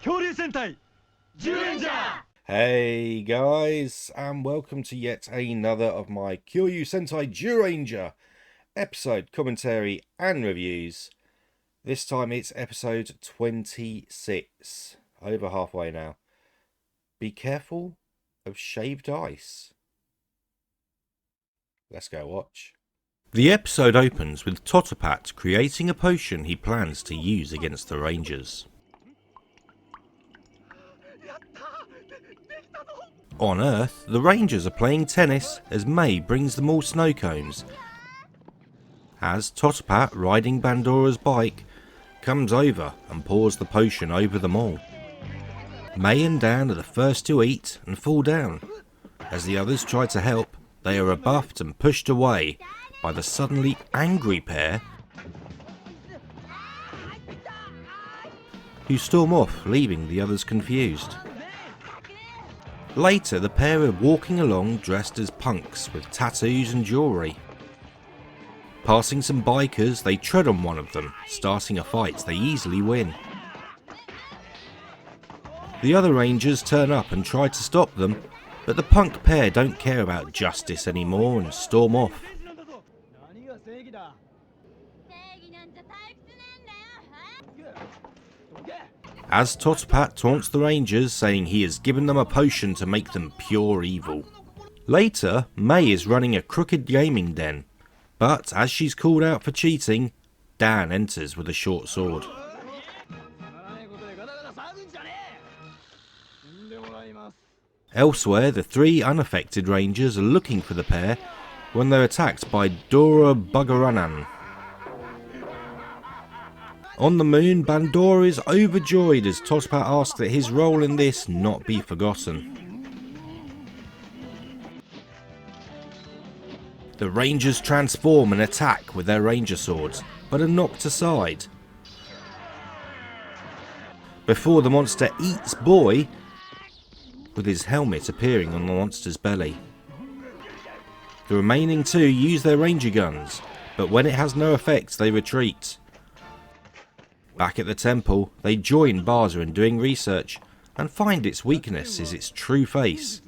恐竜戦隊 Zyuranger! Hey guys, and welcome to yet another of my Kyoryu Sentai Zyuranger episode commentary and reviews. This time it's episode 26, over halfway now. Be careful of shaved ice. Let's go watch. The episode opens with Totopat creating a potion he plans to use against the Rangers. On Earth, the Rangers are playing tennis as May brings them all snow cones. As Totopat, riding Bandora's bike, comes over and pours the potion over them all. May and Dan are the first to eat and fall down. As the others try to help, they are rebuffed and pushed away by the suddenly angry pair, who storm off, leaving the others confused. Later, the pair are walking along dressed as punks with tattoos and jewellery. Passing some bikers, they tread on one of them, starting a fight they easily win. The other Rangers turn up and try to stop them, but the punk pair don't care about justice anymore and storm off. As Totopat taunts the Rangers, saying he has given them a potion to make them pure evil. Later, May is running a crooked gaming den, but as she's called out for cheating, Dan enters with a short sword. Elsewhere, the three unaffected Rangers are looking for the pair when they're attacked by Dora Bugaranan. On the moon, Bandora is overjoyed as Totopat asks that his role in this not be forgotten. The Rangers transform and attack with their Ranger swords, but are knocked aside. Before the monster eats Boy, with his helmet appearing on the monster's belly. The remaining two use their Ranger guns, but when it has no effect, they retreat. Back at the temple, they join Barza in doing research and find its weakness is its true face,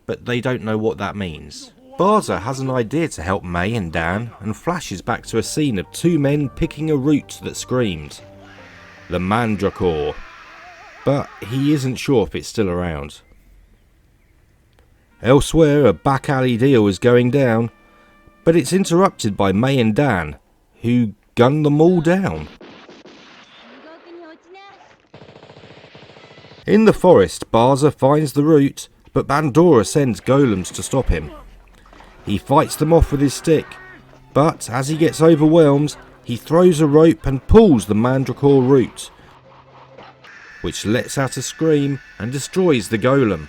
but they don't know what that means. Barza has an idea to help May and Dan and flashes back to a scene of two men picking a root that screamed, the Mandracore, but he isn't sure if it's still around. Elsewhere, a back alley deal is going down, but it's interrupted by May and Dan, who gun them all down. In the forest, Barza finds the root, but Bandora sends golems to stop him. He fights them off with his stick, but as he gets overwhelmed, he throws a rope and pulls the Mandracore root, which lets out a scream and destroys the golem.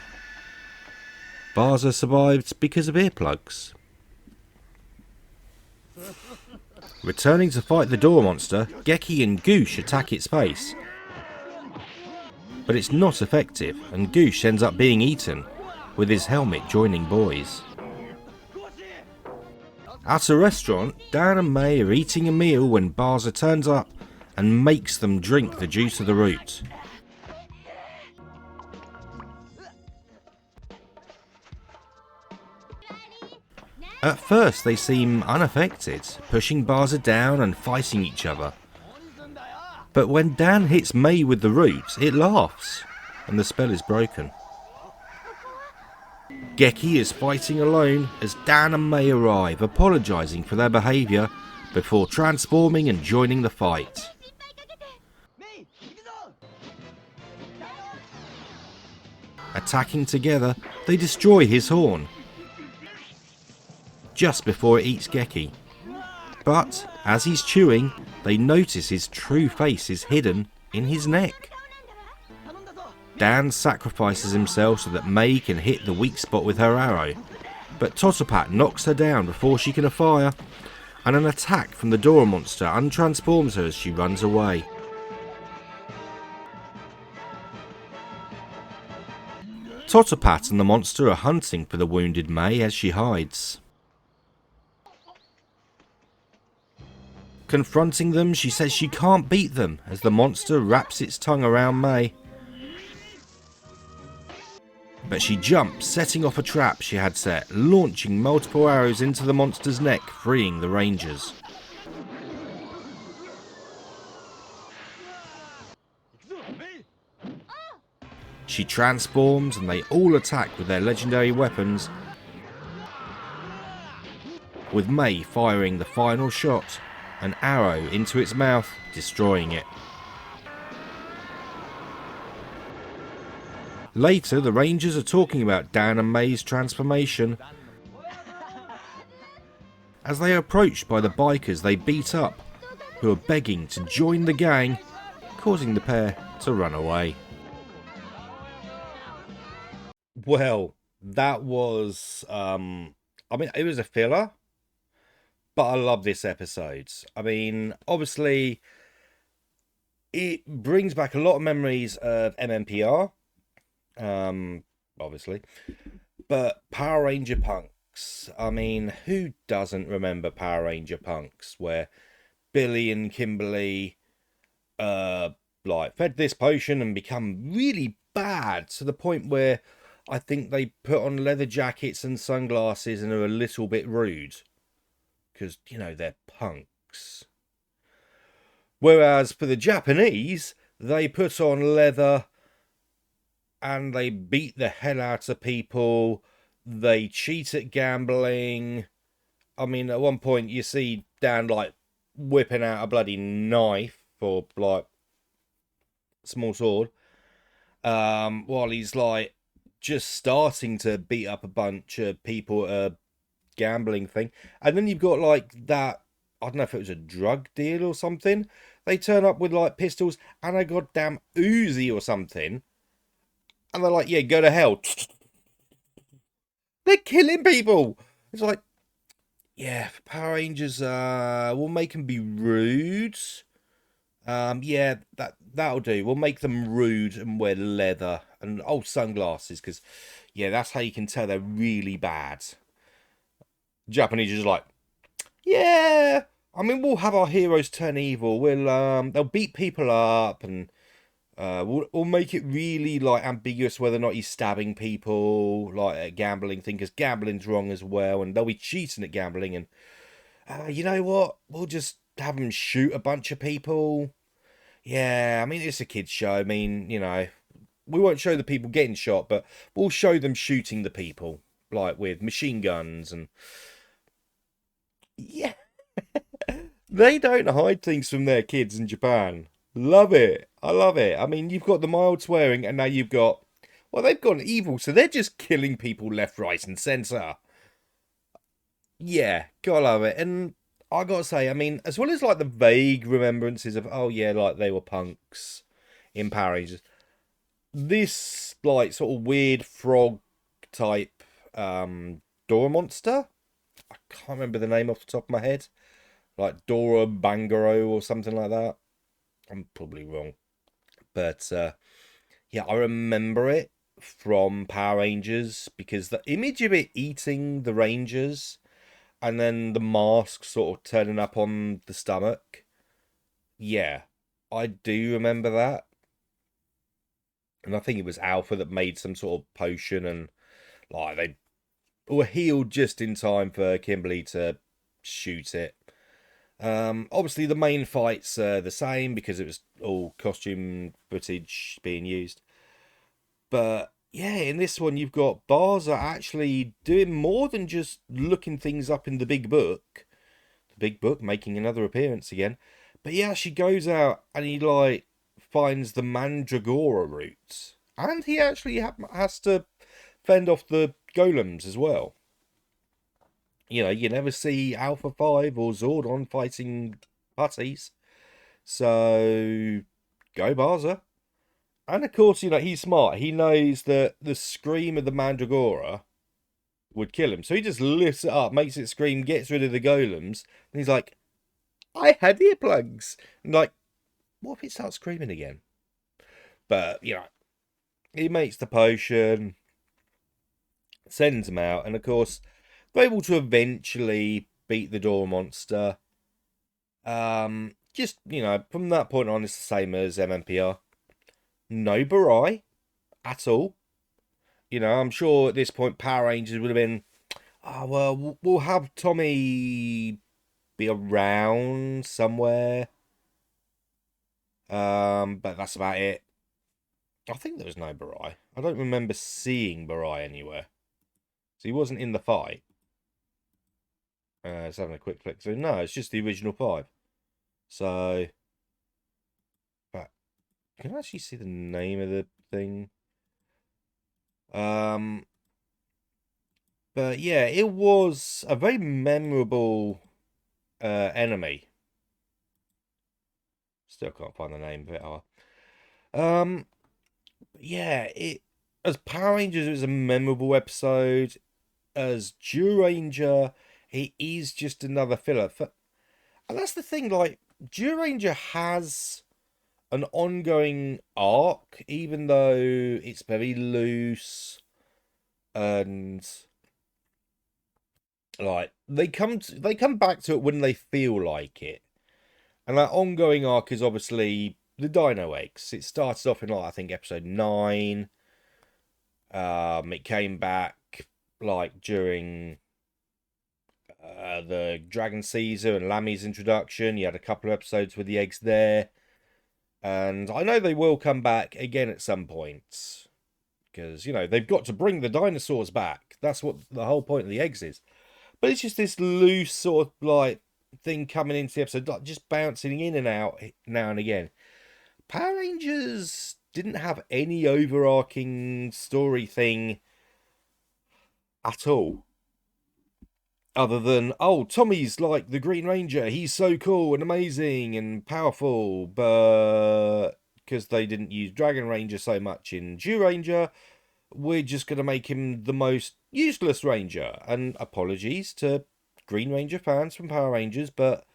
Barza survived because of earplugs. Returning to fight the door monster, Geki and Goosh attack its face. But it's not effective, and Goosh ends up being eaten, with his helmet joining Boy's. At a restaurant, Dan and May are eating a meal when Barza turns up and makes them drink the juice of the root. At first they seem unaffected, pushing Barza down and fighting each other. But when Dan hits May with the root, it laughs, and the spell is broken. Geki is fighting alone as Dan and May arrive, apologising for their behaviour before transforming and joining the fight. Attacking together, they destroy his horn, just before it eats Geki. But as he's chewing, they notice his true face is hidden in his neck. Dan sacrifices himself so that May can hit the weak spot with her arrow, but Totopat knocks her down before she can fire, and an attack from the Dora monster untransforms her as she runs away. Totopat and the monster are hunting for the wounded May as she hides. Confronting them, she says she can't beat them as the monster wraps its tongue around May, But she jumps, setting off a trap she had set, launching multiple arrows into the monster's neck, freeing the Rangers. She transforms and they all attack with their legendary weapons, with Mei firing the final shot, an arrow into its mouth, destroying it. Later, the Rangers are talking about Dan and Mei's transformation. As they are approached by the bikers they beat up, who are begging to join the gang, causing the pair to run away. Well, that was, it was a filler, but I love this episode. I mean, obviously, it brings back a lot of memories of MMPR, obviously, but Power Ranger Punks. I mean, who doesn't remember Power Ranger Punks, where Billy and Kimberly, fed this potion and become really bad to the point where I think they put on leather jackets and sunglasses and are a little bit rude. Because, you know, they're punks. Whereas for the Japanese, they put on leather and they beat the hell out of people. They cheat at gambling. I mean, at one point you see Dan, whipping out a bloody knife or, small sword. While he's, just starting to beat up a bunch of people at a gambling thing. And then you've got that, I don't know if it was a drug deal or something. They turn up with pistols and a goddamn Uzi or something. And they're like, yeah, go to hell. They're killing people. It's like, yeah, Power Rangers, we'll make them be rude. Yeah, that'll do. We'll make them rude and wear leather and sunglasses, because, yeah, that's how you can tell they're really bad. Japanese are just like, yeah, I mean, we'll have our heroes turn evil. They'll beat people up, and we'll make it really ambiguous whether or not he's stabbing people, a gambling thing, because gambling's wrong as well, and they'll be cheating at gambling. And you know what? We'll just have them shoot a bunch of people. Yeah, I mean, it's a kids' show. I mean, you know, we won't show the people getting shot, but we'll show them shooting the people, with machine guns. And yeah, they don't hide things from their kids in Japan. Love it. I love it. I mean, you've got the mild swearing, and now you've got, well, they've gone evil, so they're just killing people left, right, and centre. Yeah, gotta love it. And I gotta say, I mean, as well as the vague remembrances of, oh yeah, they were punks in Power Rangers, this sort of weird frog type Dora monster, I can't remember the name off the top of my head, Dora Bangaro or something like that. I'm probably wrong, but yeah, I remember it from Power Rangers, because the image of it eating the Rangers and then the mask sort of turning up on the stomach, yeah, I do remember that. And I think it was Alpha that made some sort of potion, and they were healed just in time for Kimberly to shoot it. Obviously the main fight's the same, because it was all costume footage being used. But yeah, in this one you've got Barza actually doing more than just looking things up in the big book. The big book making another appearance again. But yeah, she goes out and he finds the Mandragora route. And he actually has to fend off the golems as well. You know, you never see Alpha 5 or Zordon fighting putties. So, go Barza. And of course, you know, he's smart. He knows that the scream of the Mandragora would kill him. So he just lifts it up, makes it scream, gets rid of the golems. And he's like, I had earplugs. And what if it starts screaming again? But, you know, he makes the potion, sends them out. And of course, they're able to eventually beat the door monster. Just, you know, from that point on, it's the same as MMPR. No Barai at all. You know, I'm sure at this point Power Rangers would have been, oh, well, we'll have Tommy be around somewhere. But that's about it. I think there was no Barai. I don't remember seeing Barai anywhere. So he wasn't in the fight. It's having a quick flick. So no, it's just the original 5. So, but can I actually see the name of the thing? But yeah, it was a very memorable enemy. Still can't find the name of it. Yeah, it as Power Rangers, it was a memorable episode. As Zyuranger, he is just another filler. And that's the thing, like, Zyuranger has an ongoing arc, even though it's very loose, and like they come back to it when they feel like it. And that ongoing arc is obviously the Dino Eggs. It started off in, like, I think episode 9. It came back like during the Dragon Caesar and Lammy's introduction. You had a couple of episodes with the eggs there. And I know they will come back again at some point. Because, you know, they've got to bring the dinosaurs back. That's what the whole point of the eggs is. But it's just this loose sort of, like, thing coming into the episode, like, just bouncing in and out now and again. Power Rangers didn't have any overarching story thing at all. Other than, oh, Tommy's like the Green Ranger. He's so cool and amazing and powerful. But because they didn't use Dragon Ranger so much in Zyuranger, we're just going to make him the most useless Ranger. And apologies to Green Ranger fans from Power Rangers, but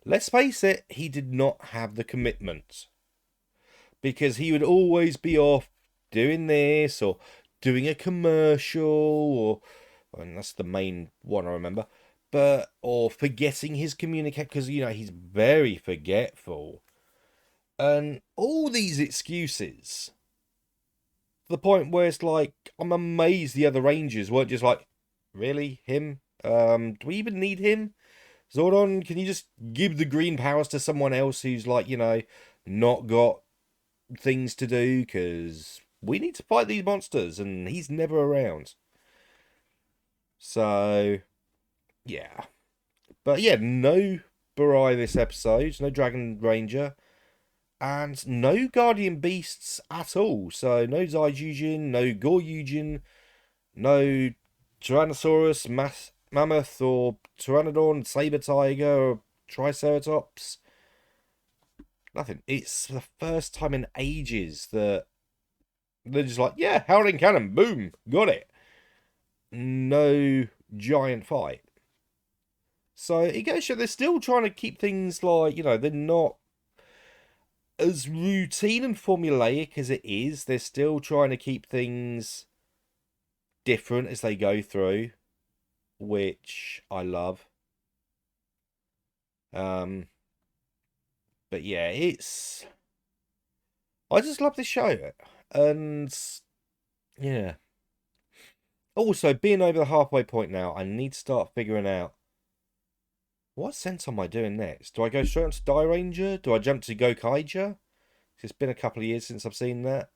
let's face it, he did not have the commitment. Because he would always be off doing this or doing a commercial, or and that's the main one I remember, but or forgetting his communicate, because, you know, he's very forgetful, and all these excuses, to the point where it's like, I'm amazed the other Rangers weren't just like, really, him? Do we even need him? Zordon, can you just give the green powers to someone else who's, like, you know, not got things to do, because we need to fight these monsters and he's never around. So yeah, but yeah, no Barai this episode, no Dragon Ranger, and no Guardian Beasts at all. So no Zyujin, no Goryujin, no Tyrannosaurus, Mammoth, or Pteranodon, Saber Tiger, or Triceratops. Nothing. It's the first time in ages that they're just like, yeah, Howling Cannon, boom, got it. No giant fight. So it goes to show they're still trying to keep things, like, you know, they're not as routine and formulaic as it is. They're still trying to keep things different as they go through, which I love. But yeah, I just love this show. And yeah. Also, being over the halfway point now, I need to start figuring out, what sense am I doing next? Do I go straight on to Zyuranger? Do I jump to Gokaiger? It's been a couple of years since I've seen that.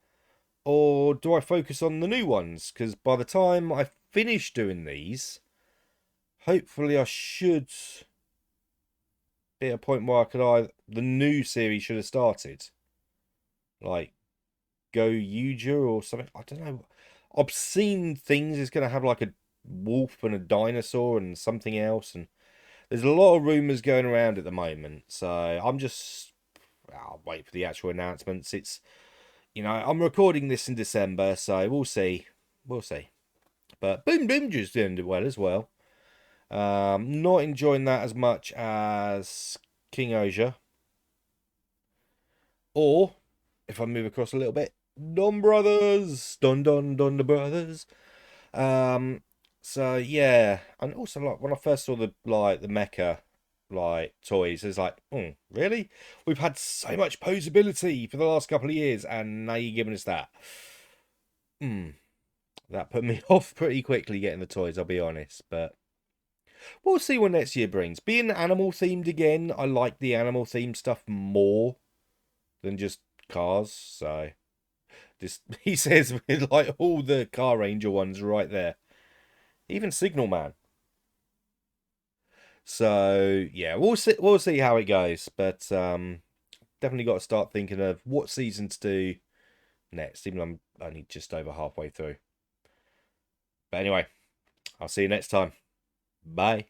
Or do I focus on the new ones? Because by the time I finish doing these, hopefully I should be at a point where the new series should have started. Like Go Yuja or something. I don't know. Obscene Things is going to have like a wolf and a dinosaur and something else. And there's a lot of rumours going around at the moment. So I'll wait for the actual announcements. It's, you know, I'm recording this in December, so we'll see. We'll see. But Boom Boom just doing well as well. Not enjoying that as much as King Oja. Or, if I move across a little bit, Don Brothers. Don the Brothers. So yeah, and also, like, when I first saw the mecha toys, it's like, really? We've had so much posability for the last couple of years, and now you're giving us that. That put me off pretty quickly getting the toys, I'll be honest. But we'll see what next year brings. Being animal themed again, I like the animal themed stuff more than just cars. So just he says with like all the Car Ranger ones right there. Even Signal Man. So yeah, we'll see how it goes. But definitely got to start thinking of what season to do next, even though I'm only just over halfway through. But anyway, I'll see you next time. Bye.